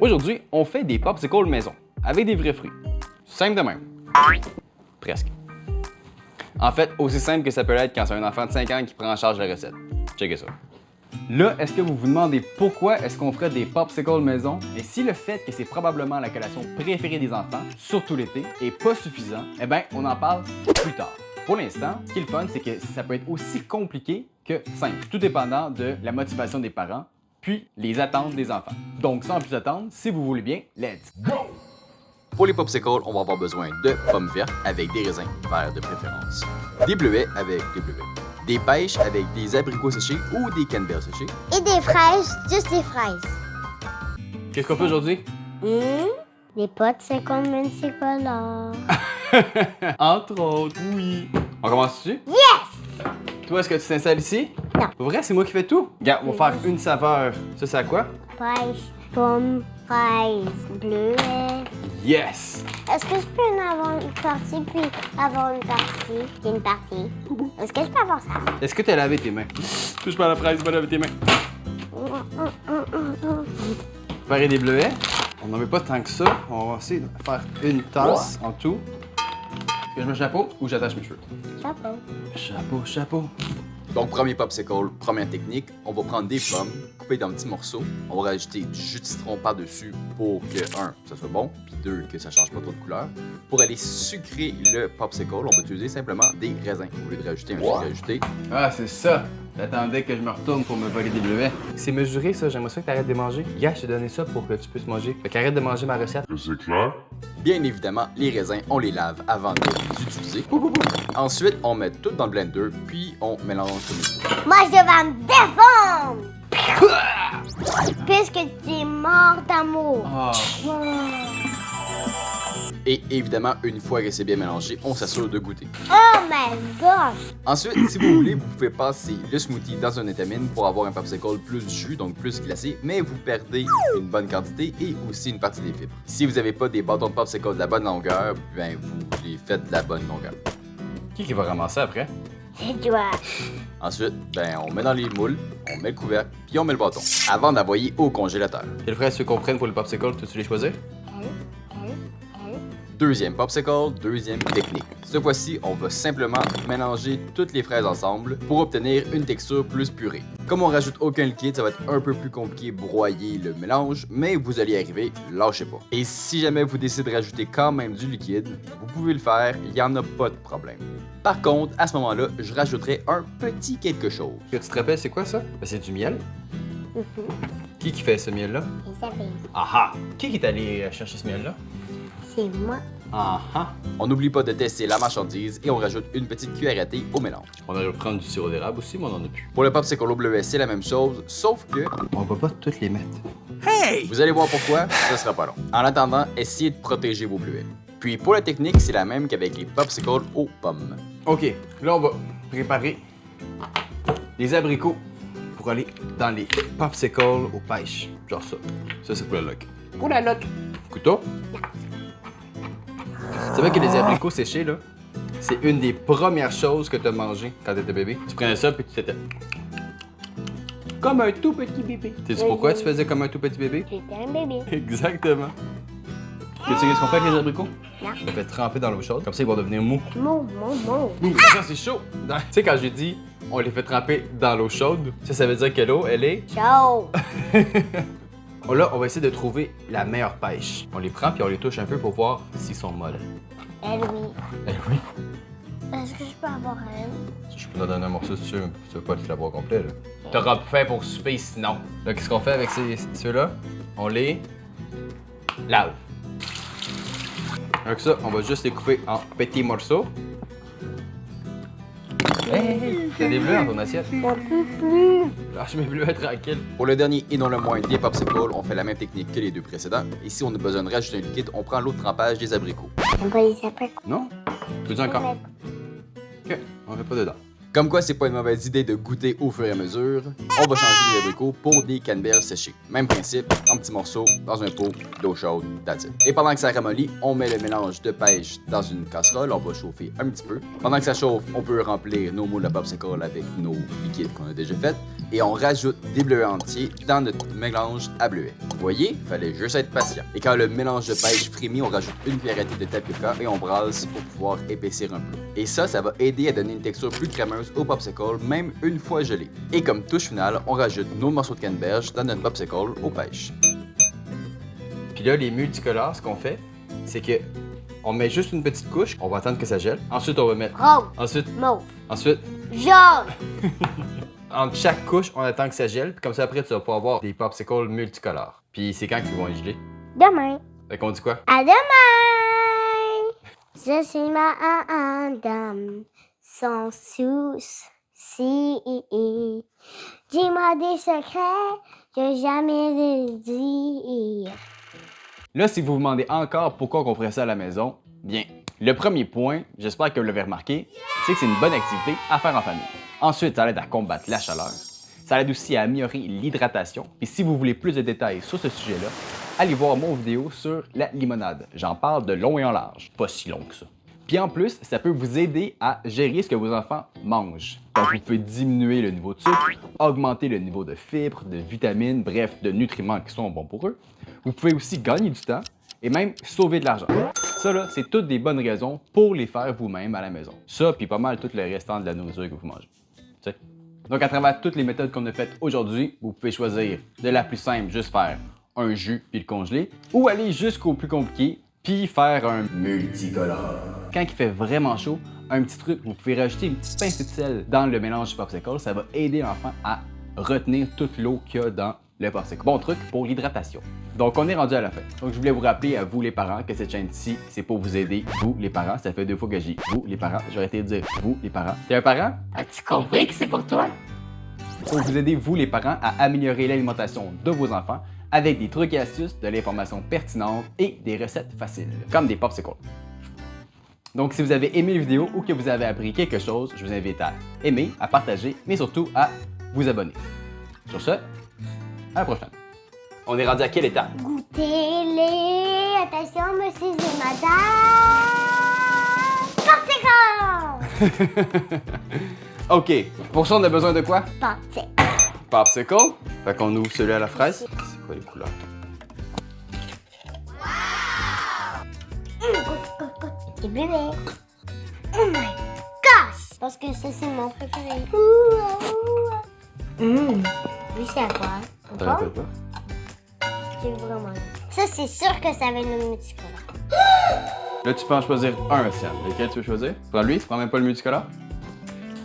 Aujourd'hui, on fait des popsicles maison, avec des vrais fruits. Simple de même. Presque. En fait, aussi simple que ça peut l'être quand c'est un enfant de 5 ans qui prend en charge la recette. Checkez ça. Là, est-ce que vous vous demandez pourquoi est-ce qu'on ferait des popsicles maison? Et si le fait que c'est probablement la collation préférée des enfants, surtout l'été, est pas suffisant, eh bien, on en parle plus tard. Pour l'instant, ce qui est le fun, c'est que ça peut être aussi compliqué que simple, tout dépendant de la motivation des parents, puis les attentes des enfants. Donc, sans plus attendre, si vous voulez bien, let's go! Pour les popsicles, on va avoir besoin de pommes vertes avec des raisins verts de préférence, des bleuets avec des bleuets, des pêches avec des abricots séchés ou des canneberges séchées, Et des fraises, juste des fraises. Qu'est-ce qu'on fait aujourd'hui? Les potes, c'est comme une tricolore. Entre autres, oui. On commence-tu? Yes! Toi, est-ce que tu t'installes ici? Non. Pour vrai, c'est moi qui fais tout? Regarde, on va faire une saveur. Ça, c'est à quoi? Pêche, pomme, fraise, bleuet. Yes! Est-ce que je peux en avoir une partie, puis avoir une partie, puis une partie? Est-ce que je peux avoir ça? Est-ce que tu as lavé tes mains? Touche pas à la fraise, va laver tes mains. Préparer des bleuets. On n'en met pas tant que ça. On va essayer de faire une tasse en tout. Est-ce que je mets un chapeau ou j'attache mes cheveux? Chapeau. Chapeau, chapeau. Donc, premier popsicle, première technique, on va prendre des pommes, couper dans petits morceaux. On va rajouter du jus de citron par-dessus pour que, un, ça soit bon, puis deux, que ça change pas trop de couleur. Pour aller sucrer le popsicle, on va utiliser simplement des raisins. Au lieu de rajouter un sucre ajouté. Ah, c'est ça. J'attendais que je me retourne pour me voler des bleuets. C'est mesuré, ça. J'aimerais ça que t'arrêtes de manger. Gars, je t'ai donné ça pour que tu puisses manger. Fait qu'arrête de manger ma recette. C'est clair? Bien évidemment, les raisins, on les lave avant de les utiliser. Ensuite, on met tout dans le blender, puis on mélange comme il faut. Moi, je vais me défendre! Puisque tu es mort d'amour. Ah. Et évidemment, une fois que c'est bien mélangé, on s'assure de goûter. Oh my gosh! Ensuite, si vous voulez, vous pouvez passer le smoothie dans une étamine pour avoir un popsicle plus de jus, donc plus glacé, mais vous perdez une bonne quantité et aussi une partie des fibres. Si vous n'avez pas des bâtons de popsicle de la bonne longueur, ben vous les faites de la bonne longueur. Qui va ramasser après? C'est toi. Ensuite, ben on met dans les moules, on met le couvercle, puis on met le bâton, avant d'envoyer au congélateur. Quel frère ceux qu'on prenne pour le popsicle, tu les choisir? Deuxième popsicle, deuxième technique. Cette fois-ci, on va simplement mélanger toutes les fraises ensemble pour obtenir une texture plus purée. Comme on rajoute aucun liquide, ça va être un peu plus compliqué de broyer le mélange, mais vous allez y arriver, lâchez pas. Et si jamais vous décidez de rajouter quand même du liquide, vous pouvez le faire, il n'y en a pas de problème. Par contre, à ce moment-là, je rajouterai un petit quelque chose. Que tu te rappelles, c'est quoi ça? Ben, c'est du miel. Qui fait ce miel-là? Isabelle, Ah ah! Qui est allé chercher ce miel-là? c'est moi. Ah ah! On n'oublie pas de tester la marchandise et on rajoute une petite cuillère à thé au mélange. On aurait pu prendre du sirop d'érable aussi, mais on en a plus. Pour le popsicle au bleuet, c'est la même chose, sauf que On va pas toutes les mettre. vous allez voir pourquoi, ça sera pas long. En attendant, essayez de protéger vos bleuets. Puis pour la technique, c'est la même qu'avec les popsicles aux pommes. OK, là, on va préparer les abricots pour aller dans les popsicles aux pêches. Genre ça. Ça, c'est pour la loc. Pour la loc. Couteau. Tu savais que les abricots séchés, là, c'est une des premières choses que tu as mangé quand tu étais bébé? Tu prenais ça puis tu t'étais comme un tout petit bébé. Sais-tu pourquoi tu faisais comme un tout petit bébé? J'étais un bébé. Exactement. Tu sais ce qu'on fait avec les abricots? Non. On les fait tremper dans l'eau chaude, comme ça ils vont devenir mous. Mou. Ouh, ça c'est chaud! Tu sais, quand j'ai dit on les fait tremper dans l'eau chaude, ça veut dire que l'eau, elle est. Ciao. Là, on va essayer de trouver la meilleure pêche. On les prend puis on les touche un peu pour voir s'ils sont molles. Eh oui. Eh oui. Est-ce que je peux avoir un? Je peux te donner un morceau si tu veux, mais tu veux pas te l'avoir complet, là. T'auras faim pour souper sinon. Là, qu'est-ce qu'on fait avec ceux-là? On les lave. Avec ça, on va juste les couper en petits morceaux. Hey, t'as des bleus dans ton assiette? Lâche mes bleus tranquille. Pour le dernier et non le moindre des popsicles, on fait la même technique que les deux précédents. Et si on a besoin de rajouter un liquide, on prend l'eau de trempage des abricots. On va les appeler. Non? Tu veux dire encore? Ok, on met pas dedans. Comme quoi, c'est pas une mauvaise idée de goûter au fur et à mesure. On va changer les abricots pour des canneberges séchées. Même principe, en petits morceaux, dans un pot d'eau chaude, that's it. Et pendant que ça ramollit, on met le mélange de pêche dans une casserole, on va chauffer un petit peu. Pendant que ça chauffe, on peut remplir nos moules à popsicle avec nos liquides qu'on a déjà fait. Et on rajoute des bleuets entiers dans notre mélange à bleuets. Vous voyez, fallait juste être patient. Et quand le mélange de pêche frémit, on rajoute une cuillerée de tapioca et on brasse pour pouvoir épaissir un peu. Et ça va aider à donner une texture plus crémeuse au popsicle, même une fois gelé. Et comme touche finale, on rajoute nos morceaux de canneberge dans notre popsicle aux pêches. Puis là, les multicolores, ce qu'on fait, c'est que on met juste une petite couche, on va attendre que ça gèle. Ensuite, on va mettre. Rose, Ensuite, mauve, ensuite, jaune. entre chaque couche, on attend que ça gèle. Puis comme ça, après, tu vas pouvoir avoir des popsicles multicolores. Puis c'est quand qu'ils vont geler? Demain. Fait qu'on dit quoi? À demain. Je suis madame sans souci. Dis-moi des secrets que jamais de dire. Là, si vous vous demandez encore pourquoi on ferait ça à la maison, bien, le premier point, j'espère que vous l'avez remarqué, c'est que c'est une bonne activité à faire en famille. Ensuite, ça aide à combattre la chaleur. Ça aide aussi à améliorer l'hydratation. Puis si vous voulez plus de détails sur ce sujet-là, allez voir mon vidéo sur la limonade. J'en parle de long et en large, pas si long que ça. Puis en plus, ça peut vous aider à gérer ce que vos enfants mangent. Donc vous pouvez diminuer le niveau de sucre, augmenter le niveau de fibres, de vitamines, bref, de nutriments qui sont bons pour eux. Vous pouvez aussi gagner du temps et même sauver de l'argent. Ça là, c'est toutes des bonnes raisons pour les faire vous-même à la maison. Ça, puis pas mal tout le restant de la nourriture que vous mangez. T'sais. Donc à travers toutes les méthodes qu'on a faites aujourd'hui, vous pouvez choisir de la plus simple, juste faire un jus puis le congeler, ou aller jusqu'au plus compliqué, puis faire un multicolore. Quand il fait vraiment chaud, un petit truc, vous pouvez rajouter une petite pincée de sel dans le mélange du popsicle, ça va aider l'enfant à retenir toute l'eau qu'il y a dans le popsicle. Bon truc pour l'hydratation. Donc on est rendu à la fin. Donc je voulais vous rappeler à vous les parents que cette chaîne-ci, c'est pour vous aider, vous les parents. Ça fait 2 fois que j'ai vous les parents. J'aurais été de dire vous les parents. T'es un parent? As-tu compris que c'est pour toi? Pour vous aider, vous les parents, à améliorer l'alimentation de vos enfants avec des trucs et astuces, de l'information pertinente et des recettes faciles, comme des popsicles. Donc si vous avez aimé la vidéo ou que vous avez appris quelque chose, je vous invite à aimer, à partager, mais surtout à vous abonner. Sur ce, à la prochaine. On est rendu à quelle étape? Goûtez-les. Attention, monsieur et madame. Popsicle! OK. Pour ça, on a besoin de quoi? Popsicle. Popsicle. Fait qu'on ouvre celui à la fraise. C'est quoi les couleurs? Petit bébé. Oh my gosh! Parce que ça, c'est mon préféré. Oui, c'est à quoi? T'en rappelles pas? C'est vraiment. Ça, c'est sûr que ça va être le multicolore. Là, tu peux en choisir un, Sian. Lequel tu veux choisir? Prends lui, tu prends même pas le multicolore?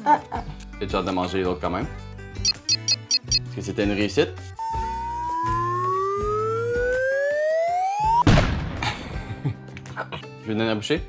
T'as-tu hâte de manger les autres quand même? Est-ce que c'était une réussite? Je vais te donner à boucher?